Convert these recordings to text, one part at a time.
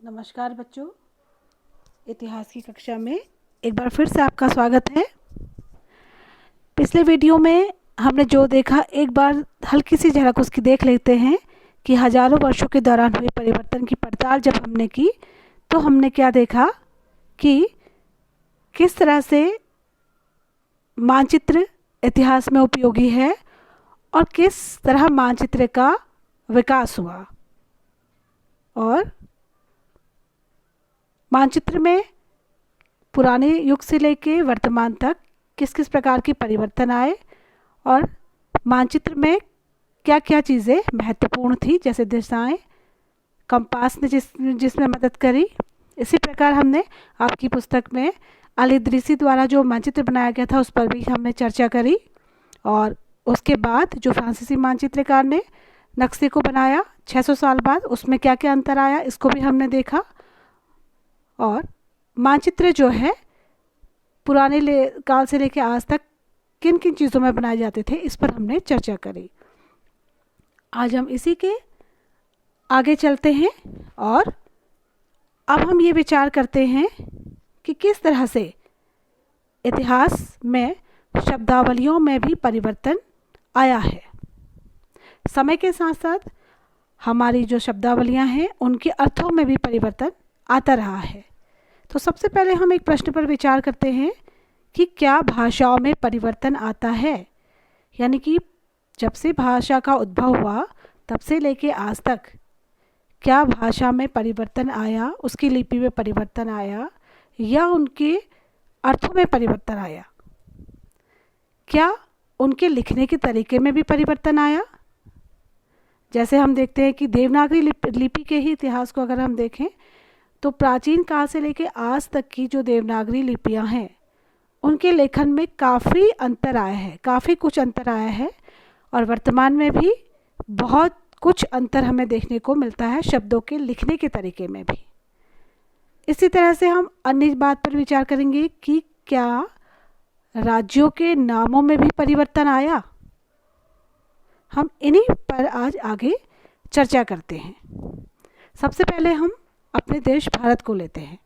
नमस्कार बच्चों, इतिहास की कक्षा में एक बार फिर से आपका स्वागत है। पिछले वीडियो में हमने जो देखा, एक बार हल्की सी झलक उसकी देख लेते हैं कि हजारों वर्षों के दौरान हुए परिवर्तन की पड़ताल जब हमने की तो हमने क्या देखा कि किस तरह से मानचित्र इतिहास में उपयोगी है और किस तरह मानचित्र का विकास हुआ, और मानचित्र में पुराने युग से लेके वर्तमान तक किस किस प्रकार के परिवर्तन आए और मानचित्र में क्या क्या चीज़ें महत्वपूर्ण थी, जैसे दिशाएं, कंपास ने जिसमें मदद करी। इसी प्रकार हमने आपकी पुस्तक में अल इदरीसी द्वारा जो मानचित्र बनाया गया था उस पर भी हमने चर्चा करी, और उसके बाद जो फ्रांसीसी मानचित्रकार ने नक्शे को बनाया 600 साल बाद, उसमें क्या क्या अंतर आया इसको भी हमने देखा। और मानचित्र जो है पुराने काल से लेकर आज तक किन किन चीज़ों में बनाए जाते थे इस पर हमने चर्चा करी। आज हम इसी के आगे चलते हैं और अब हम ये विचार करते हैं कि किस तरह से इतिहास में शब्दावलियों में भी परिवर्तन आया है। समय के साथ साथ हमारी जो शब्दावलियां हैं उनके अर्थों में भी परिवर्तन आता रहा है। तो सबसे पहले हम एक प्रश्न पर विचार करते हैं कि क्या भाषाओं में परिवर्तन आता है, यानी कि जब से भाषा का उद्भव हुआ तब से लेके आज तक क्या भाषा में परिवर्तन आया, उसकी लिपि में परिवर्तन आया या उनके अर्थों में परिवर्तन आया? क्या उनके लिखने के तरीके में भी परिवर्तन आया? जैसे हम देखते हैं कि देवनागरी लिपि के ही इतिहास को अगर हम देखें तो प्राचीन काल से लेकर आज तक की जो देवनागरी लिपियां हैं उनके लेखन में काफ़ी अंतर आया है, काफ़ी कुछ अंतर आया है, और वर्तमान में भी बहुत कुछ अंतर हमें देखने को मिलता है शब्दों के लिखने के तरीके में भी। इसी तरह से हम अन्य बात पर विचार करेंगे कि क्या राज्यों के नामों में भी परिवर्तन आया। हम इन्हीं पर आज आगे चर्चा करते हैं। सबसे पहले हम अपने देश भारत को लेते हैं।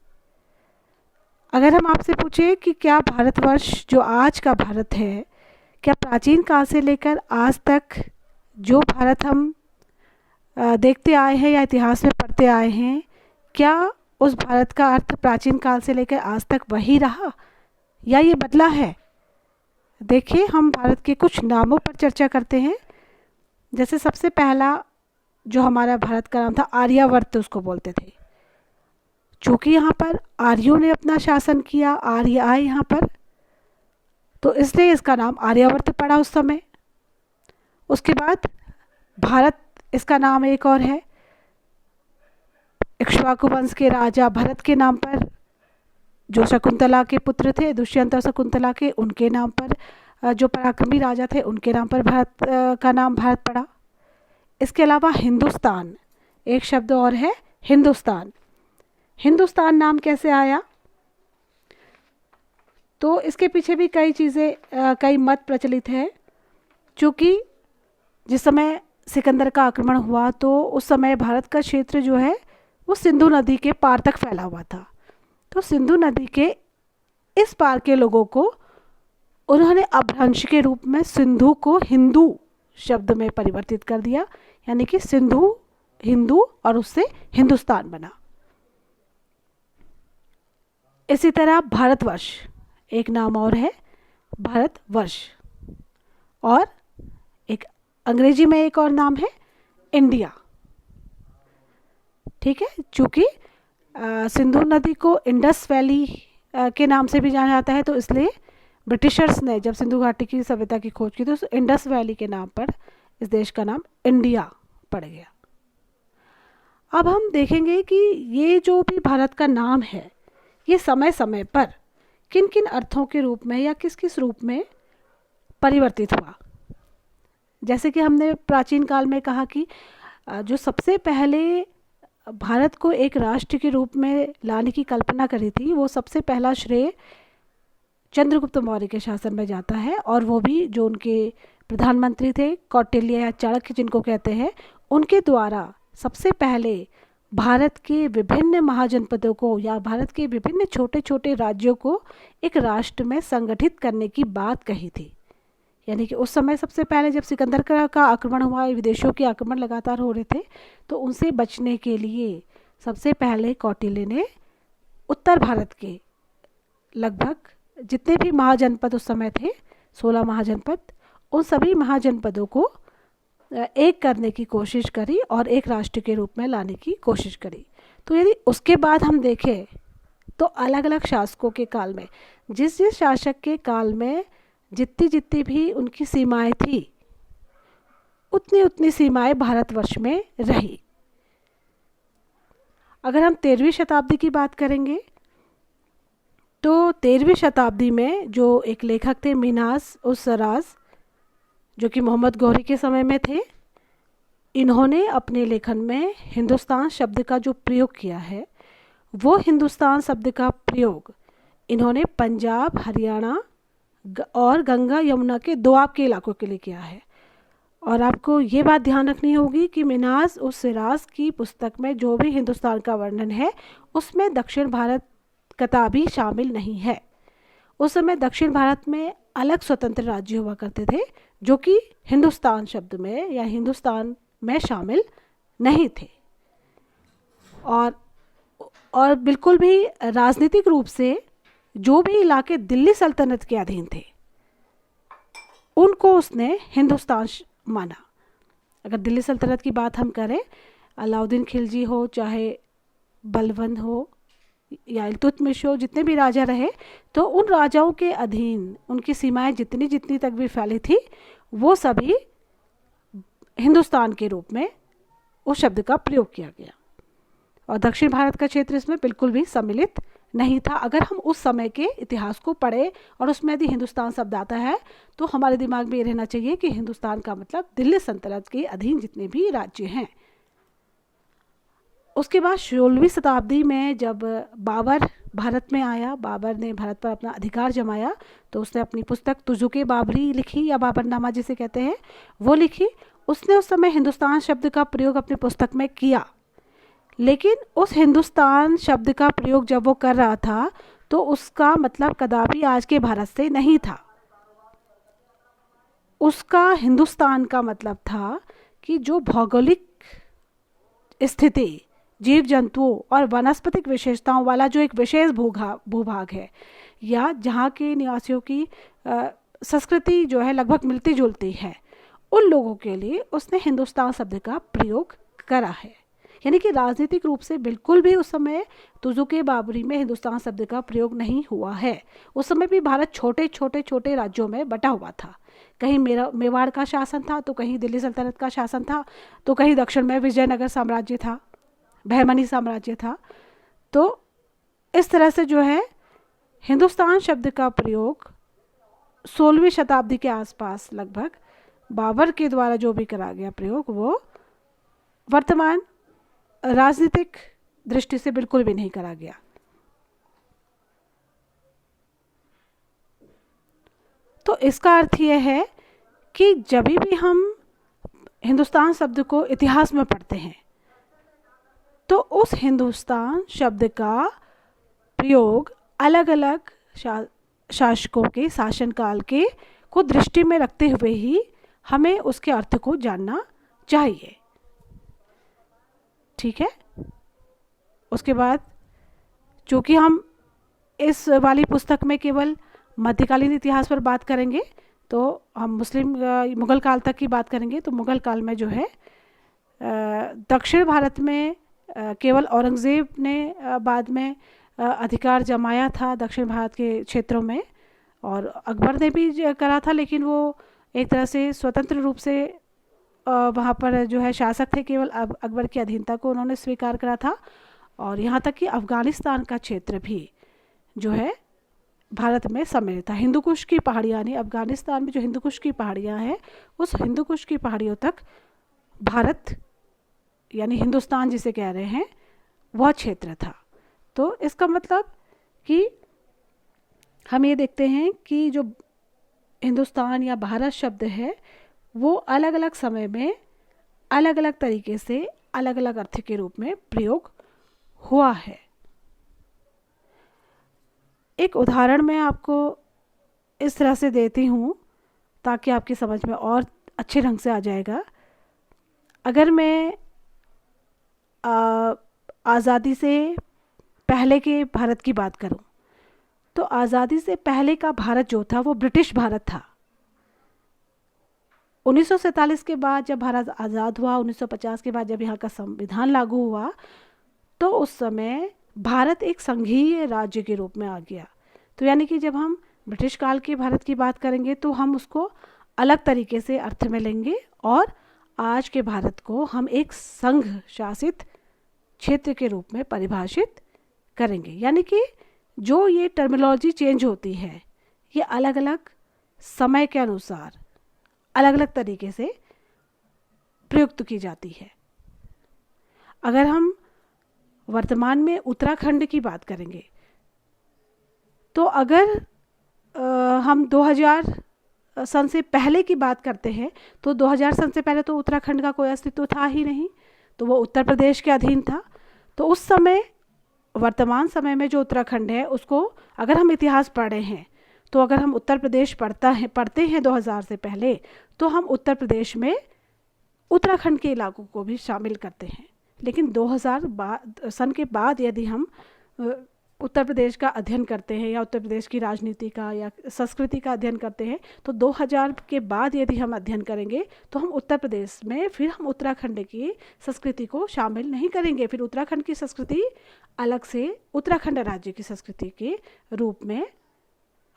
अगर हम आपसे पूछें कि क्या भारतवर्ष जो आज का भारत है, क्या प्राचीन काल से लेकर आज तक जो भारत हम देखते आए हैं या इतिहास में पढ़ते आए हैं, क्या उस भारत का अर्थ प्राचीन काल से लेकर आज तक वही रहा या ये बदला है? देखिए, हम भारत के कुछ नामों पर चर्चा करते हैं। जैसे सबसे पहला जो हमारा भारत का नाम था आर्यावर्त, उसको बोलते थे। चूँकि यहाँ पर आर्यों ने अपना शासन किया, आर्य आए यहाँ पर, तो इसलिए इसका नाम आर्यावर्त पड़ा उस समय। उसके बाद भारत, इसका नाम एक और है, इक्ष्वाकु वंश के राजा भरत के नाम पर, जो शकुंतला के पुत्र थे, दुष्यंत और शकुंतला के, उनके नाम पर जो पराक्रमी राजा थे उनके नाम पर भारत का नाम भारत पड़ा। इसके अलावा हिंदुस्तान, एक शब्द और है हिंदुस्तान। हिंदुस्तान नाम कैसे आया? तो इसके पीछे भी कई चीज़ें, कई मत प्रचलित है। चूँकि जिस समय सिकंदर का आक्रमण हुआ तो उस समय भारत का क्षेत्र जो है वो सिंधु नदी के पार तक फैला हुआ था। तो सिंधु नदी के इस पार के लोगों को उन्होंने अपभ्रंश के रूप में सिंधु को हिंदू शब्द में परिवर्तित कर दिया, यानी कि सिंधु हिंदू और उससे हिंदुस्तान बना। इसी तरह भारतवर्ष, एक नाम और है भारतवर्ष, और एक अंग्रेजी में एक और नाम है इंडिया। ठीक है, चूँकि सिंधु नदी को इंडस वैली के नाम से भी जाना जाता है, तो इसलिए ब्रिटिशर्स ने जब सिंधु घाटी की सभ्यता की खोज की तो इंडस वैली के नाम पर इस देश का नाम इंडिया पड़ गया। अब हम देखेंगे कि ये जो भी भारत का नाम है ये समय समय पर किन किन अर्थों के रूप में या किस किस रूप में परिवर्तित हुआ। जैसे कि हमने प्राचीन काल में कहा कि जो सबसे पहले भारत को एक राष्ट्र के रूप में लाने की कल्पना करी थी, वो सबसे पहला श्रेय चंद्रगुप्त मौर्य के शासन में जाता है, और वो भी जो उनके प्रधानमंत्री थे कौटिल्य या चाणक्य जिनको कहते हैं, उनके द्वारा सबसे पहले भारत के विभिन्न महाजनपदों को या भारत के विभिन्न छोटे छोटे राज्यों को एक राष्ट्र में संगठित करने की बात कही थी। यानी कि उस समय सबसे पहले जब सिकंदर का आक्रमण हुआ, विदेशों के आक्रमण लगातार हो रहे थे, तो उनसे बचने के लिए सबसे पहले कौटिल्य ने उत्तर भारत के लगभग जितने भी महाजनपद उस समय थे, 16 महाजनपद, उन सभी महाजनपदों को एक करने की कोशिश करी और एक राष्ट्र के रूप में लाने की कोशिश करी। तो यदि उसके बाद हम देखें तो अलग अलग शासकों के काल में, जिस जिस शासक के काल में जितनी जितनी भी उनकी सीमाएं थी, उतनी उतनी सीमाएं भारतवर्ष में रही। अगर हम 13वीं शताब्दी की बात करेंगे तो 13वीं शताब्दी में जो एक लेखक थे मिन्हाज उस सराज, जो कि मोहम्मद गौरी के समय में थे, इन्होंने अपने लेखन में हिंदुस्तान शब्द का जो प्रयोग किया है, वो हिंदुस्तान शब्द का प्रयोग इन्होंने पंजाब, हरियाणा और गंगा यमुना के दोआब के इलाकों के लिए किया है। और आपको ये बात ध्यान रखनी होगी कि मिन्हाज उस सिराज की पुस्तक में जो भी हिंदुस्तान का वर्णन है, उसमें दक्षिण भारत कताबी शामिल नहीं है। उस समय दक्षिण भारत में अलग स्वतंत्र राज्य हुआ करते थे जो कि हिंदुस्तान शब्द में या हिंदुस्तान में शामिल नहीं थे। और बिल्कुल भी राजनीतिक रूप से जो भी इलाके दिल्ली सल्तनत के अधीन थे, उनको उसने हिंदुस्तान माना। अगर दिल्ली सल्तनत की बात हम करें, अलाउद्दीन खिलजी हो, चाहे बलबन हो या इल्तुतमिश हो, जितने भी राजा रहे, तो उन राजाओं के अधीन उनकी सीमाएं जितनी जितनी तक भी फैली थी, वो सभी हिंदुस्तान के रूप में उस शब्द का प्रयोग किया गया। और दक्षिण भारत का क्षेत्र इसमें बिल्कुल भी सम्मिलित नहीं था। अगर हम उस समय के इतिहास को पढ़ें और उसमें यदि हिंदुस्तान शब्द आता है तो हमारे दिमाग में ये रहना चाहिए कि हिंदुस्तान का मतलब दिल्ली सल्तनत के अधीन जितने भी राज्य हैं। उसके बाद 16वीं शताब्दी में जब बाबर भारत में आया, बाबर ने भारत पर अपना अधिकार जमाया, तो उसने अपनी पुस्तक तुजुके बाबरी लिखी या बाबरनामा जिसे कहते हैं, वो लिखी। उसने उस समय हिंदुस्तान शब्द का प्रयोग अपनी पुस्तक में किया, लेकिन उस हिंदुस्तान शब्द का प्रयोग जब वो कर रहा था तो उसका मतलब कदापि आज के भारत से नहीं था। उसका हिंदुस्तान का मतलब था कि जो भौगोलिक स्थिति, जीव जंतुओं और वनस्पतिक विशेषताओं वाला जो एक विशेष भूभाग है, या जहाँ के निवासियों की संस्कृति जो है लगभग मिलती जुलती है, उन लोगों के लिए उसने हिंदुस्तान शब्द का प्रयोग करा है। यानी कि राजनीतिक रूप से बिल्कुल भी उस समय तुजुके बाबरी में हिंदुस्तान शब्द का प्रयोग नहीं हुआ है। उस समय भी भारत छोटे छोटे छोटे राज्यों में बटा हुआ था। कहीं मेवाड़ का शासन था, तो कहीं दिल्ली सल्तनत का शासन था, तो कहीं दक्षिण में विजयनगर साम्राज्य था, बहमनी साम्राज्य था। तो इस तरह से जो है हिंदुस्तान शब्द का प्रयोग 16वीं शताब्दी के आसपास लगभग बाबर के द्वारा जो भी करा गया प्रयोग, वो वर्तमान राजनीतिक दृष्टि से बिल्कुल भी नहीं करा गया। तो इसका अर्थ यह है कि जब भी हम हिंदुस्तान शब्द को इतिहास में पढ़ते हैं तो उस हिंदुस्तान शब्द का प्रयोग अलग अलग शासकों के शासनकाल के को दृष्टि में रखते हुए ही हमें उसके अर्थ को जानना चाहिए। ठीक है। उसके बाद चूँकि हम इस वाली पुस्तक में केवल मध्यकालीन इतिहास पर बात करेंगे, तो हम मुगल काल तक की बात करेंगे। तो मुगल काल में जो है दक्षिण भारत में केवल औरंगज़ेब ने बाद में अधिकार जमाया था दक्षिण भारत के क्षेत्रों में, और अकबर ने भी करा था, लेकिन वो एक तरह से स्वतंत्र रूप से वहाँ पर जो है शासक थे, केवल अकबर की अधीनता को उन्होंने स्वीकार करा था। और यहाँ तक कि अफ़गानिस्तान का क्षेत्र भी जो है भारत में सम्मिलित था। हिंदू कुश की पहाड़ियाँ, यानी अफ़गानिस्तान में जो हिंदू कुश की पहाड़ियाँ हैं, उस हिंदू कुश की पहाड़ियों तक भारत यानी हिंदुस्तान जिसे कह रहे हैं वह क्षेत्र था। तो इसका मतलब कि हम ये देखते हैं कि जो हिंदुस्तान या भारत शब्द है वो अलग अलग समय में अलग अलग तरीके से अलग अलग अर्थ के रूप में प्रयोग हुआ है। एक उदाहरण मैं आपको इस तरह से देती हूँ ताकि आपकी समझ में और अच्छे ढंग से आ जाएगा। अगर मैं आज़ादी से पहले के भारत की बात करूं, तो आज़ादी से पहले का भारत जो था वो ब्रिटिश भारत था। 1947 के बाद जब भारत आज़ाद हुआ, 1950 के बाद जब यहाँ का संविधान लागू हुआ, तो उस समय भारत एक संघीय राज्य के रूप में आ गया। तो यानी कि जब हम ब्रिटिश काल के भारत की बात करेंगे तो हम उसको अलग तरीके से अर्थ में लेंगे, और आज के भारत को हम एक संघ शासित क्षेत्र के रूप में परिभाषित करेंगे। यानी कि जो ये टर्मिनोलॉजी चेंज होती है, ये अलग अलग समय के अनुसार अलग अलग तरीके से प्रयुक्त की जाती है। अगर हम वर्तमान में उत्तराखंड की बात करेंगे, तो अगर हम 2000 सन से पहले की बात करते हैं, तो 2000 सन से पहले तो उत्तराखंड का कोई अस्तित्व था ही नहीं, तो वो उत्तर प्रदेश के अधीन था। तो उस समय, वर्तमान समय में जो उत्तराखंड है, उसको अगर हम इतिहास पढ़ रहे हैं, तो अगर हम उत्तर प्रदेश पढ़ते हैं 2000 से पहले, तो हम उत्तर प्रदेश में उत्तराखंड के इलाकों को भी शामिल करते हैं। लेकिन 2000 सन के बाद यदि हम उत्तर प्रदेश का अध्ययन करते हैं, या उत्तर प्रदेश की राजनीति का या संस्कृति का अध्ययन करते हैं, तो 2000 के बाद यदि हम अध्ययन करेंगे, तो हम उत्तर प्रदेश में फिर हम उत्तराखंड की संस्कृति को शामिल नहीं करेंगे। फिर उत्तराखंड की संस्कृति अलग से उत्तराखंड राज्य की संस्कृति के रूप में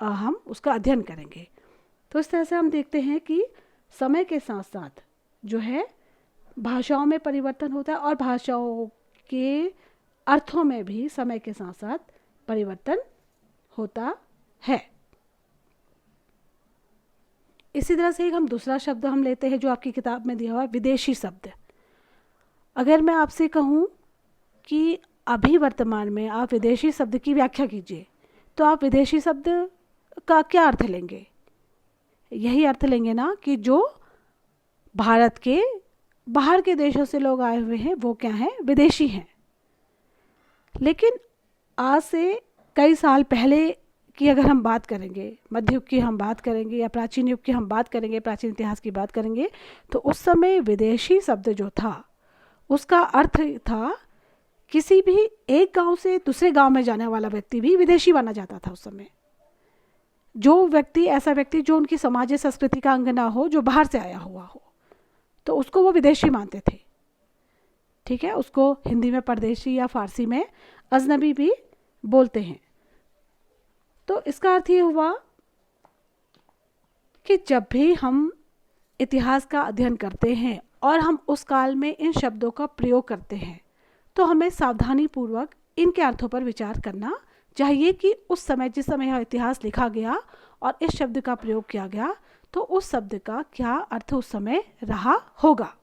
हम उसका अध्ययन करेंगे। तो इस तरह से हम देखते हैं कि समय के साथ साथ जो है भाषाओं में परिवर्तन होता है, और भाषाओं के अर्थों में भी समय के साथ साथ परिवर्तन होता है। इसी तरह से हम दूसरा शब्द हम लेते हैं जो आपकी किताब में दिया हुआ है, विदेशी शब्द। अगर मैं आपसे कहूँ कि अभी वर्तमान में आप विदेशी शब्द की व्याख्या कीजिए, तो आप विदेशी शब्द का क्या अर्थ लेंगे? यही अर्थ लेंगे ना कि जो भारत के बाहर के देशों से लोग आए हुए हैं, वो क्या हैं? विदेशी हैं। लेकिन आज से कई साल पहले की अगर हम बात करेंगे, मध्य युग की हम बात करेंगे, या प्राचीन युग की हम बात करेंगे, प्राचीन इतिहास की बात करेंगे, तो उस समय विदेशी शब्द जो था, उसका अर्थ था किसी भी एक गांव से दूसरे गांव में जाने वाला व्यक्ति भी विदेशी माना जाता था उस समय। जो व्यक्ति, ऐसा व्यक्ति जो उनकी समाज संस्कृति का अंग ना हो, जो बाहर से आया हुआ हो, तो उसको वो विदेशी मानते थे। ठीक है, उसको हिंदी में परदेशी या फारसी में अजनबी भी बोलते हैं। तो इसका अर्थ ये हुआ कि जब भी हम इतिहास का अध्ययन करते हैं और हम उस काल में इन शब्दों का प्रयोग करते हैं, तो हमें सावधानी पूर्वक इनके अर्थों पर विचार करना चाहिए कि उस समय, जिस समय यह इतिहास लिखा गया और इस शब्द का प्रयोग किया गया, तो उस शब्द का क्या अर्थ उस समय रहा होगा।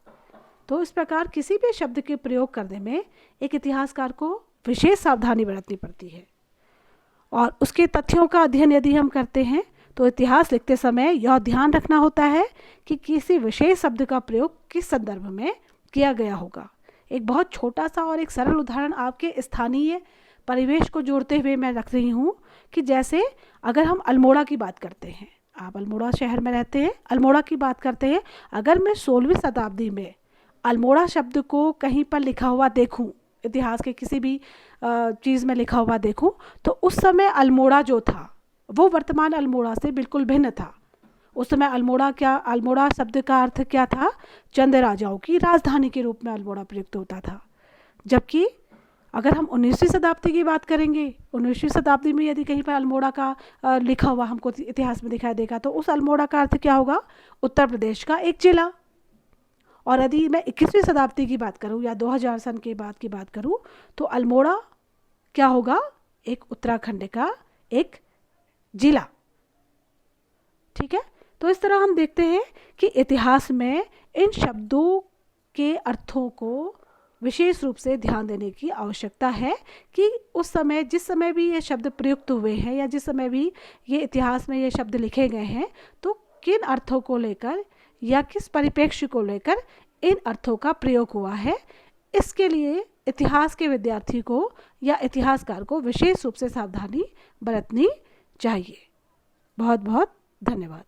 तो इस प्रकार किसी भी शब्द के प्रयोग करने में एक इतिहासकार को विशेष सावधानी बरतनी पड़ती है। और उसके तथ्यों का अध्ययन यदि हम करते हैं, तो इतिहास लिखते समय यह ध्यान रखना होता है कि किसी विशेष शब्द का प्रयोग किस संदर्भ में किया गया होगा। एक बहुत छोटा सा और एक सरल उदाहरण आपके स्थानीय परिवेश को जोड़ते हुए मैं रख रही हूँ कि जैसे अगर हम अल्मोड़ा की बात करते हैं, आप अल्मोड़ा शहर में रहते हैं, अल्मोड़ा की बात करते हैं, अगर मैं 16वीं शताब्दी में अल्मोड़ा शब्द को कहीं पर लिखा हुआ देखूं, इतिहास के किसी भी चीज़ में लिखा हुआ देखूं, तो उस समय अल्मोड़ा जो था वो वर्तमान अल्मोड़ा से बिल्कुल भिन्न था। उस समय अल्मोड़ा शब्द का अर्थ क्या था? चंद राजाओं की राजधानी के रूप में अल्मोड़ा प्रयुक्त होता था। जबकि अगर हम 19वीं शताब्दी की बात करेंगे, 19वीं शताब्दी में यदि कहीं पर अल्मोड़ा का लिखा हुआ हमको इतिहास में दिखाई देगा, तो उस अल्मोड़ा का अर्थ क्या होगा? उत्तर प्रदेश का एक जिला। और यदि मैं 21वीं शताब्दी की बात करूं या 2000 सन के बाद की बात करूं, तो अल्मोड़ा क्या होगा? एक उत्तराखंड का एक जिला। ठीक है, तो इस तरह हम देखते हैं कि इतिहास में इन शब्दों के अर्थों को विशेष रूप से ध्यान देने की आवश्यकता है कि उस समय, जिस समय भी ये शब्द प्रयुक्त हुए हैं या जिस समय भी ये इतिहास में ये शब्द लिखे गए हैं, तो किन अर्थों को लेकर या किस परिप्रेक्ष्य को लेकर इन अर्थों का प्रयोग हुआ है, इसके लिए इतिहास के विद्यार्थी को या इतिहासकार को विशेष रूप से सावधानी बरतनी चाहिए। बहुत बहुत धन्यवाद।